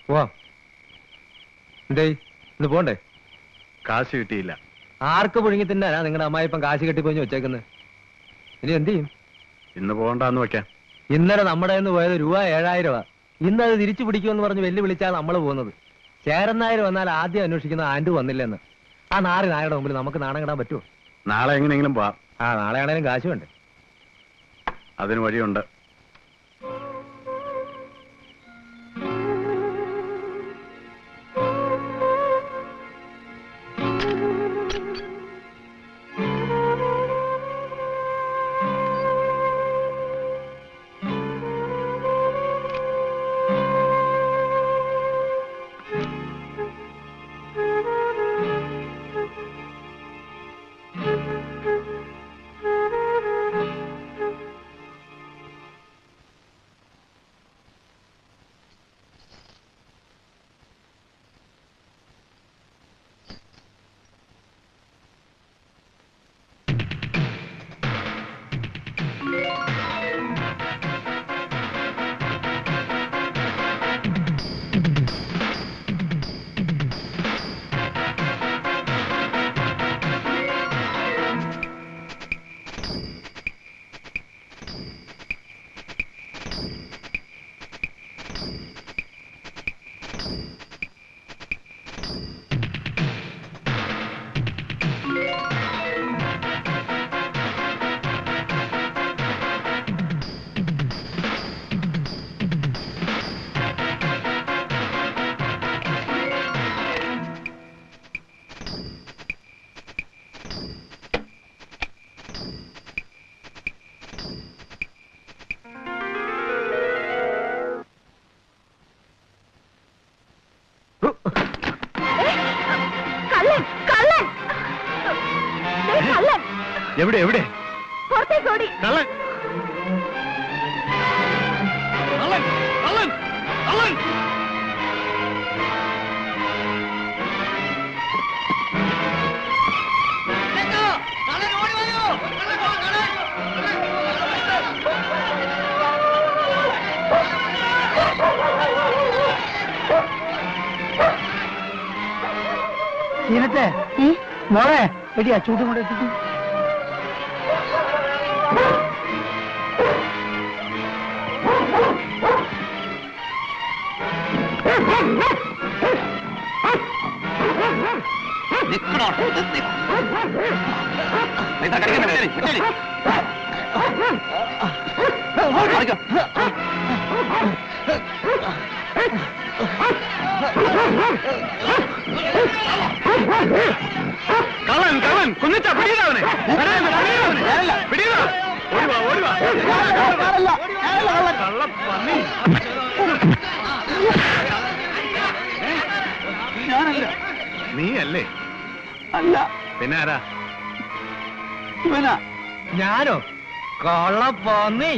പോവാം. എന്തേ ഇന്ന് പോണ്ടേ? കാശ് കിട്ടിയില്ല. ആർക്ക് പുഴുങ്ങി തിന്നാനാ നിങ്ങളുടെ അമ്മായിപ്പം കാശ് കെട്ടിപ്പോഞ്ഞ് വെച്ചേക്കുന്നത്? ഇനി എന്ത് ചെയ്യും? ഇന്ന് പോകണ്ടെന്ന് വെക്കാം. ഇന്നലെ നമ്മുടെ നിന്ന് പോയത് രൂപ 7000. ഇന്നത് തിരിച്ചു പിടിക്കുമെന്ന് പറഞ്ഞ് വെല്ലുവിളിച്ചാൽ നമ്മൾ പോകുന്നത്. ചേരൻ നായർ വന്നാൽ ആദ്യം അന്വേഷിക്കുന്ന ആൻഡു വന്നില്ലെന്ന്. ആ നായരുടെ മുമ്പിൽ നമുക്ക് നാണം കിടാൻ പറ്റുമോ? നാളെ എങ്ങനെയെങ്കിലും പോവാം. നാളെ ആണേലും കാശ് വേണ്ടേ? അതിന് വഴിയുണ്ട്. എവിടെ എവിടെ? പുറത്തേക്കോടി. കള്ളൻ കള്ളൻ കള്ളൻ കള്ളൻ. ഇനത്തെ മോളെ എടിയാ ചൂട്ടും കൊണ്ട് എത്തിക്കും. കള്ളൻ കള്ളൻ കുന്നിച്ച പിടിയവനെ പിടിയതാ. ഓടിവാ ഓടിവാ. കള്ളപ്പന്നി. ഞാനല്ല. നീ അല്ലേ? അല്ല. പിന്നെ ആരാ? ഇവനാ. ഞാനോ? കള്ളപ്പന്നി.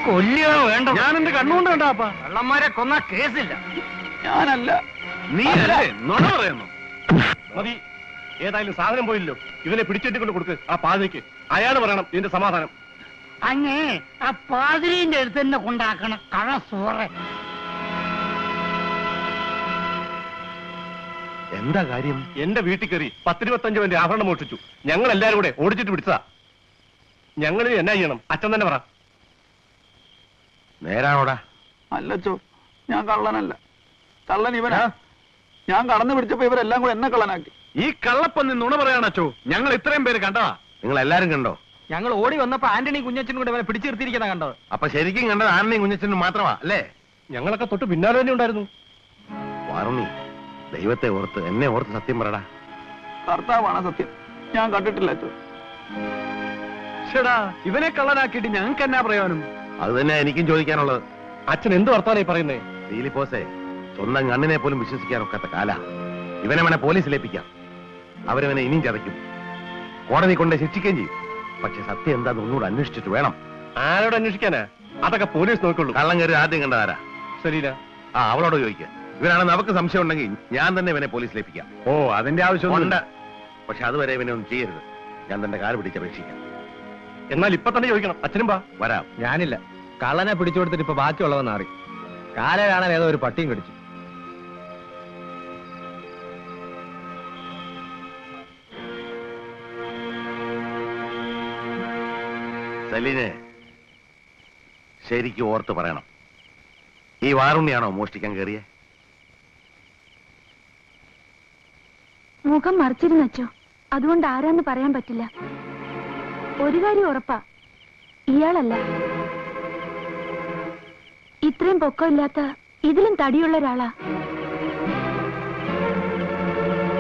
കൊല്ലിയോ വേണ്ട? ഞാൻ എന്റെ കണ്ണുകൊണ്ട് കണ്ടാപ്പാ. കള്ളന്മാരെ കൊന്ന കേസില്ല. ഞാനല്ല. നീ അല്ലേ? നുണ പറയുന്നു. മതി, ഏതായാലും സാധനം പോയില്ലോ. ഇവനെ പിടിച്ചെട്ടിക്കൊണ്ട് കൊടുക്ക് ആ പാതിരിക്ക്. അയാൾ പറയണം ഇതിന്റെ സമാധാനം. അങ്ങേ ആ പാതിരിന്റെ അടുത്ത് തന്നെ കൊണ്ടാക്കണം. കഴ സൂറ. എന്താ കാര്യം? എന്റെ വീട്ടിൽ കയറി 10-25 പേന്റെ ആഭരണം മോഷിച്ചു. ഞങ്ങൾ എല്ലാരും കൂടെ ഓടിച്ചിട്ട് പിടിച്ചതാ. ഞങ്ങൾ എന്നാ ചെയ്യണം? അച്ഛൻ തന്നെ പറ. നേരാണോടാ? അല്ലച്ചോ, ഞാൻ കള്ളനല്ല. കള്ളൻ ഇവനാ. ഞാൻ കടന്നു പിടിച്ചപ്പോ ഇവരെല്ലാം കൂടെ എന്നെ കള്ളനാക്കി. ഈ കള്ളപ്പന്നി നുണ പറയാണോ? ഞങ്ങൾ ഇത്രയും പേര് കണ്ടതാ. നിങ്ങൾ എല്ലാരും കണ്ടോ? ഞങ്ങൾ ഓടി വന്നപ്പോ ആന്റണി കുഞ്ഞച്ചനും കൂടെ ഇവനെ പിടിച്ചു നിർത്തിയിരിക്കുന്ന കണ്ടത്. അപ്പൊ ശരിക്കും കണ്ടത് ആന്റണി കുഞ്ഞച്ചനും മാത്രമാ അല്ലേ? ഞങ്ങളൊക്കെ തൊട്ട് പിന്നാലെ തന്നെ ഉണ്ടായിരുന്നു. വാറുണ്ണി, ദൈവത്തെ ഓർത്ത് എന്നെ ഓർത്ത് സത്യം പറടാ. കർത്താവാണ് സത്യം. ഞാൻ കണ്ടിട്ടില്ല അച്ചോ. ചേടാ, ഇവനെ കള്ളനാക്കിയിട്ട് ഞങ്ങൾക്ക് എന്നാ പ്രയോജനം? അത് തന്നെ എനിക്കും ചോദിക്കാനുള്ളത്. അച്ഛൻ എന്ത് വർത്താനായി പറയുന്നേ? ഫീലിപ്പോസേ, സ്വന്തം കണ്ണിനെ പോലും വിശ്വസിക്കാനൊക്കാത്ത കാല. ഇവനെ വേണേ പോലീസിലേപ്പിക്കാം. അവരവനെ ഇനിയും ചതയ്ക്കും, കോടതി കൊണ്ട് ശിക്ഷിക്കുകയും ചെയ്യും. പക്ഷെ സത്യം എന്താന്ന് ഒന്നുകൂടെ അന്വേഷിച്ചിട്ട് വേണം. ആരോട് അന്വേഷിക്കാനാ? അതൊക്കെ പോലീസ് നോക്കുള്ളൂ. കള്ളം കയറി ആദ്യം കണ്ടതാരാ? ശരിയില്ല. അവളോട് ചോദിക്കുക. ഇവനാണെന്ന് നമുക്ക് സംശയം ഉണ്ടെങ്കിൽ ഞാൻ തന്നെ ഇവനെ പോലീസിലേപ്പിക്കാം. ഓ, അതിന്റെ ആവശ്യമുണ്ട്. പക്ഷെ അതുവരെ ഇവനെ ഒന്നും ചെയ്യരുത്. ഞാൻ തന്റെ കാല് പിടിച്ചപേക്ഷിക്കാം. എന്നാൽ ഇപ്പൊ തന്നെ ചോദിക്കണം. അച്ഛനും പാ. വരാം. ഞാനില്ല. കള്ളനെ പിടിച്ചു കൊടുത്തിട്ട് ഇപ്പൊ ബാക്കിയുള്ളവൻ മാറി. കാലയിലാണല്ലോ ഏതോ ഒരു പട്ടിയും കടിച്ചു. സലീനെ ശരിക്കും ഓർത്ത് പറയണം, ഈ വാറുണ്ണിയാണോ മോഷ്ടിക്കാൻ കയറിയ? മുഖം മറിച്ചിരുന്നച്ചോ, അതുകൊണ്ട് ആരാന്ന് പറയാൻ പറ്റില്ല. ഒരു കാര്യം ഉറപ്പാ, ഇയാളല്ല. ഇത്രയും പൊക്കമില്ലാത്ത ഇതിലും തടിയുള്ള ഒരാളാ.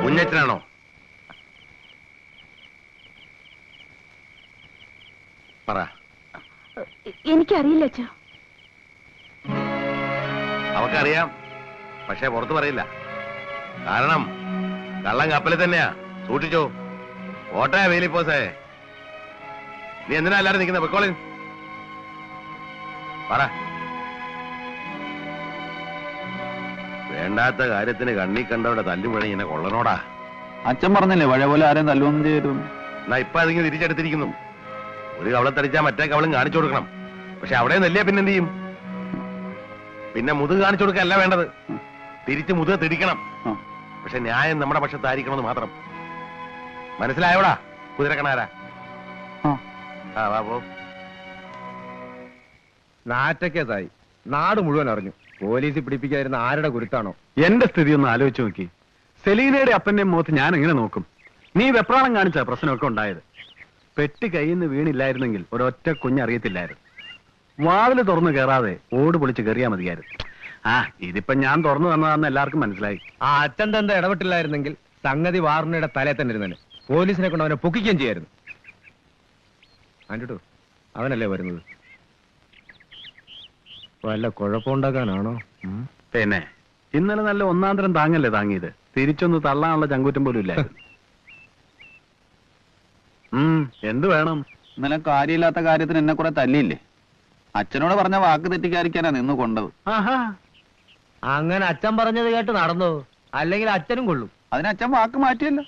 കുഞ്ഞച്ചനാണോ? പറ. എനിക്കറിയില്ല അച്ചോ. അവക്കറിയാം, പക്ഷെ പുറത്ത് പറയില്ല. കാരണം കള്ളം കപ്പലിൽ തന്നെയാ. സൂക്ഷിച്ചോ. ഓട്ടേ വേലിപ്പോസേ. നീ എന്തിനാ എല്ലാരും നിൽക്കുന്ന? പൊക്കോളിൻ. പറ. വേണ്ടാത്ത കാര്യത്തിന് കണ്ണി കണ്ടവിടെ തല്ലുപിഴ ഇങ്ങനെ കൊള്ളനോടാ. അച്ഛൻ പറഞ്ഞില്ലേ പഴയ പോലെ ആരെയും തല്ലുവൊന്നും ചെയ്യരുന്നു. എന്നാ ഇപ്പൊ അതിങ്ങനെ തിരിച്ചെടുത്തിരിക്കുന്നു. ഒരു കവളത്തടിച്ചാ മറ്റേ കവളും കാണിച്ചു കൊടുക്കണം. പക്ഷെ അവിടെ നെല്ലിയ പിന്നെന്ത് ചെയ്യും? പിന്നെ മുതുക് കാണിച്ചു കൊടുക്കല്ല വേണ്ടത്, തിരിച്ച് മുതുക് തിരിക്കണം. പക്ഷെ ന്യായം നമ്മുടെ പക്ഷത്തായിരിക്കണമെന്ന് മാത്രം. മനസ്സിലായോടാ കുതിരക്കണാരാ? വാ പോ. നാറ്റക്കേസായി. നാട് മുഴുവൻ അറിഞ്ഞു. പോലീസ് പിടിപ്പിക്കാതിരുന്ന ആരുടെ കുരുത്താണോ? എന്റെ സ്ഥിതി ഒന്ന് ആലോചിച്ച് നോക്കി. സെലീനയുടെ അപ്പന്റെ മുഖത്ത് ഞാൻ എങ്ങനെ നോക്കും? നീ വെപ്രാളം കാണിച്ച പ്രശ്നമൊക്കെ ഉണ്ടായത്. പെട്ടി കയ്യിൽ നിന്ന് വീണില്ലായിരുന്നെങ്കിൽ ഒരൊറ്റ കുഞ്ഞറിയത്തില്ലായിരുന്നു. വാതില് തുറന്നു കയറാതെ ഓട് പൊളിച്ച് കയറിയാ മതിയായിരുന്നു. ഇതിപ്പോ ഞാൻ തുറന്നു തന്നതാണെന്ന് എല്ലാവർക്കും മനസ്സിലായി. ആ അച്ഛൻ തന്നെ ഇടപെട്ടില്ലായിരുന്നെങ്കിൽ സംഗതി വാറുണ്ണിയുടെ തലയിൽ തന്നെ ഇരുന്നേനെ. പോലീസിനെ കൊണ്ട് അവനെ പൊക്കിക്കുകയും ചെയ്യായിരുന്നു. കണ്ടിട്ടു, അവനല്ലേ വരുന്നത്. വല്ല കുഴപ്പമുണ്ടാക്കാനാണോ? പിന്നെ ഇന്നലെ നല്ല ഒന്നാം തരം താങ്ങല്ലേ താങ്ങിയത്. തിരിച്ചൊന്ന് തള്ളാനുള്ള ചങ്കൂറ്റം പോലും ഇല്ലായിരുന്നു. എന്ത് വേണം? ഇന്നലെ കാര്യമില്ലാത്ത കാര്യത്തിന് എന്നെ കുറെ തല്ലിയില്ലേ? അച്ഛനോട് പറഞ്ഞ വാക്ക് തെറ്റിക്കാതിരിക്കാനാ നിന്ന് കൊണ്ടത്. അങ്ങനെ അച്ഛൻ പറഞ്ഞത് കേട്ട് നടന്നു, അല്ലെങ്കിൽ അച്ഛനും കൊള്ളും. അതിന് അച്ഛൻ വാക്ക് മാറ്റിയല്ലോ.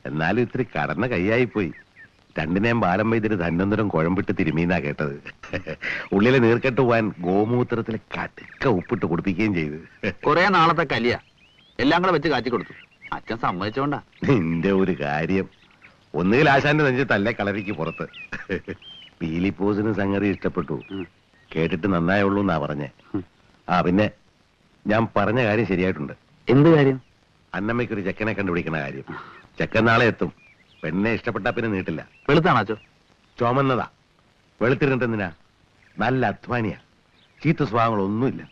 എന്നാലും ഇത്തിരി കടന്ന കൈയായിപ്പോയി. രണ്ടിനെയും ബാലം വൈദ്യര് തന്നൊന്നരം കുഴമ്പിട്ട് തിരുമീന്നാ കേട്ടത്. ഉള്ളിലെ നീർക്കെട്ട് പോവാൻ ഗോമൂത്രത്തിൽ കടുക്ക ഉപ്പിട്ട് കുടിപ്പിക്കുകയും ചെയ്ത്. കുറെ നാളത്തെ കലിയ എല്ലാം കൂടെ വെച്ച് കാച്ചി കൊടുത്തു. അച്ഛൻ സമ്മതിച്ചോണ്ടാ. നിന്റെ ഒരു കാര്യം, ഒന്നുകിൽ ആശാന്റെ നെഞ്ച് തല്ലേ കളരിക്ക് പുറത്ത്. പീലിപ്പോസിന് സംഗതി ഇഷ്ടപ്പെട്ടു, കേട്ടിട്ട് നന്നായുള്ളൂ എന്നാ പറഞ്ഞേ. പിന്നെ ഞാൻ പറഞ്ഞ കാര്യം ശരിയായിട്ടുണ്ട്. എന്ത് കാര്യം? അന്നമ്മയ്ക്കൊരു ചെക്കനെ കണ്ടുപിടിക്കണ കാര്യം. ചെക്കൻ നാളെ എത്തും. പെണ്ണെ ഇഷ്ടപ്പെട്ടാ പിന്നെ നീട്ടില്ല. വെളുത്താണോ? ചുമന്നതാ. വെളുത്തിരുന്നിട്ടെന്തിനാ? നല്ല അധ്വാനിയാ. ചീത്ത സ്വഭാവങ്ങളൊന്നുമില്ല.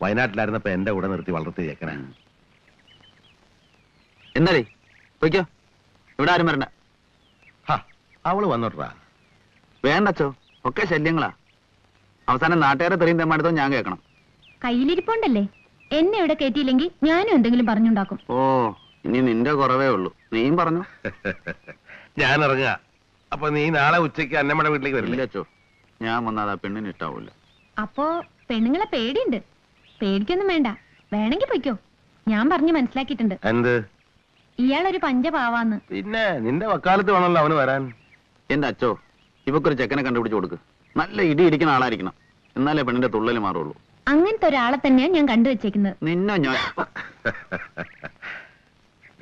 വയനാട്ടിലായിരുന്നപ്പോ എന്റെ കൂടെ നിർത്തി വളർത്തി ചെക്കനാ. എന്നാലേ പോയിക്കോ, ഇവിടെ ആരും വരണ്ട. അവള് വന്നോട്ടാ. വേണ്ടച്ചോ, ഒക്കെ ശല്യങ്ങളാ. അവസാനം നാട്ടുകാരെ തെറിയും തെമ്മാടുത്തോ ഞാൻ കേൾക്കണം. കയ്യിലിരിപ്പുണ്ടല്ലേ, എന്നെ ഇവിടെ കയറ്റിയില്ലെങ്കിൽ ഞാനും എന്തെങ്കിലും പറഞ്ഞുണ്ടാക്കും. ഓ, ഇനി നിന്റെ കുറവേ ഉള്ളൂ. നീയും പറഞ്ഞു. ഞാൻ ഇറങ്ങുക. അപ്പൊ നീ നാളെ ഉച്ചയ്ക്ക് അന്നമ്മയുടെ വീട്ടിലേക്ക് വരില്ലേ? ഇല്ലച്ചോ, ഞാൻ വന്നാൽ ആ പെണ്ണിന് ഇഷ്ടാവൂല. അപ്പോ പെണ്ണുങ്ങളെ പേടിയുണ്ട്. പേടിക്കൊന്നും വേണ്ട, വേണമെങ്കിൽ പൊയ്ക്കോ. ഞാൻ പറഞ്ഞു മനസ്സിലാക്കിയിട്ടുണ്ട്. എന്ത്? ഇയാളൊരു പഞ്ചപാവാന്ന്. പിന്നെ നിന്റെ വക്കാലത്ത് വേണമല്ലോ അവന് വരാൻ. എന്റെ അച്ചോ, ഇവക്കൊരു ചെക്കനെ കണ്ടുപിടിച്ചു കൊടുക്ക്. നല്ല ഇടി ഇടിക്കുന്ന ആളായിരിക്കണം, എന്നാലേ പെണ്ണിന്റെ തുള്ളല് മാറുള്ളൂ. അങ്ങനത്തെ ഒരാളെ തന്നെയാണ് ഞാൻ കണ്ടുവച്ചേക്കുന്നത്. നിന്നെ ഞാൻ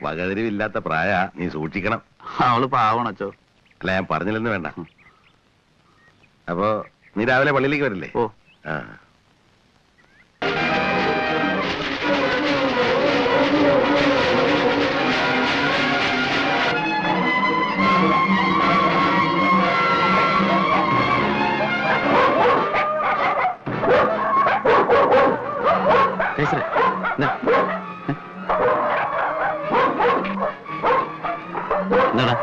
വകതിരിവില്ലാത്ത പ്രായ, നീ സൂക്ഷിക്കണം. അവള് പാവണം അച്ചോ. അല്ല, ഞാൻ പറഞ്ഞില്ലെന്ന് വേണ്ട. അപ്പോ നീ രാവിലെ പള്ളിയിലേക്ക് വരില്ലേ? ഓ. ആ. എന്താടാ?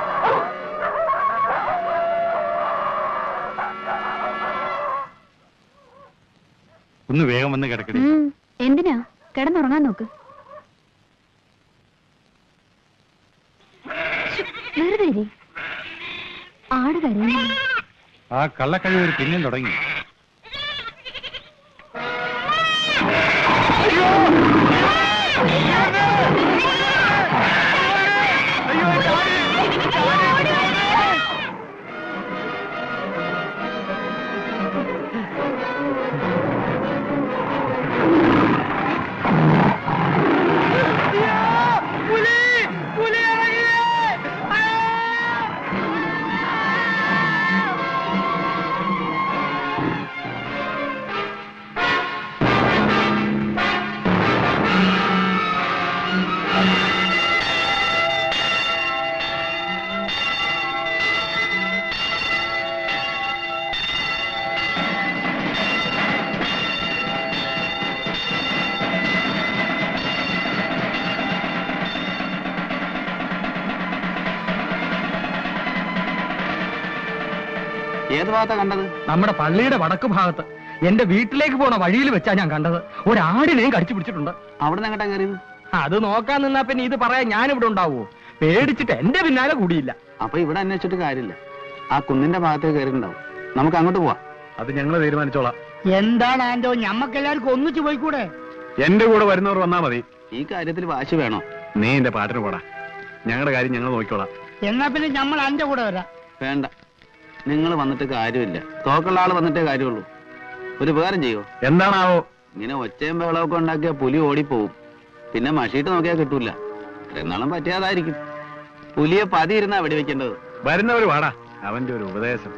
ഒന്ന് വേഗം വന്ന് കിടക്കടി. എന്തിനാ? കിടന്നുറങ്ങാൻ നോക്ക്. വെറുതെ ഇരി. ആട് കരയുന്നു. ആ കള്ളക്കഴിവ് പിന്നെയും തുടങ്ങി. ഏത് ഭാഗത്താ കണ്ടത്? നമ്മുടെ പള്ളിയുടെ വടക്ക് ഭാഗത്ത് എന്റെ വീട്ടിലേക്ക് പോണ വഴിയിൽ വെച്ചാ ഞാൻ കണ്ടത്. ഒരാടിനെയും കടിച്ചു പിടിച്ചിട്ടുണ്ട്. അവിടെ നിന്ന് എങ്ങോട്ടാ കയറിയത്? അത് നോക്കാൻ നിന്നാ പിന്നെ ഇത് പറയാൻ ഞാൻ ഇവിടെ ഉണ്ടാവുമോ? പേടിച്ചിട്ട് എന്റെ പിന്നാലെ കൂടിയില്ല. അപ്പൊ ഇവിടെ അന്വേഷിച്ചിട്ട് കാര്യമില്ല. ആ കുന്നിന്റെ ഭാഗത്തേക്ക് കയറിയിട്ടുണ്ടാവും. നമുക്ക് അങ്ങോട്ട് പോവാം. അത് ഞങ്ങൾ തീരുമാനിച്ചോളാം. എന്താണ് ആന്റോ, ഞമ്മക്കെല്ലാവർക്കും ഒന്നിച്ചു പോയിക്കൂടെ? എന്റെ കൂടെ വരുന്നവർ വന്നാ മതി. ഈ കാര്യത്തിൽ വാശി വേണോ? നീ എന്റെ പാട്ടിന് പോടാ. ഞങ്ങളുടെ കാര്യം ഞങ്ങൾ നോക്കിക്കോളാം. എന്നാ പിന്നെ നമ്മൾ അന്റെ കൂടെ വരാം. വേണ്ട, നിങ്ങൾ വന്നിട്ട് കാര്യമില്ല. തോക്കുള്ള ആള് വന്നിട്ടേ കാര്യമുള്ളൂ. ഒരു ഉപകാരം ചെയ്യോ? എന്താണാവോ? ഇങ്ങനെ ഒച്ചയും ബഹളമൊക്കെ ഉണ്ടാക്കിയ പുലി ഓടിപ്പോവും. പിന്നെ മഷീട്ട് നോക്കിയാൽ കിട്ടൂല. എന്നാലും പറ്റിയാതായിരിക്കും. പുലിയെ പതിയിരുന്നാ വെടിവെക്കേണ്ടത്. വരുന്നവർ വാടാ. അവന്റെ ഒരു ഉപദേശം.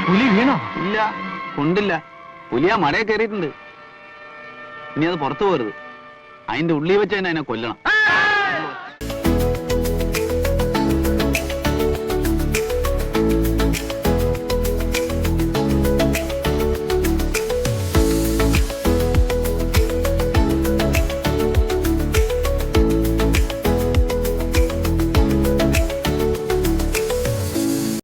പുലി വീണോ? ഇല്ല, കൊണ്ടില്ല. പുലി ആ മടയെ കയറിയിട്ടുണ്ട്. ഇനി അത് പുറത്തു പോരുത്. അതിന്റെ ഉള്ളിൽ വെച്ച് തന്നെ അതിനെ കൊല്ലണം.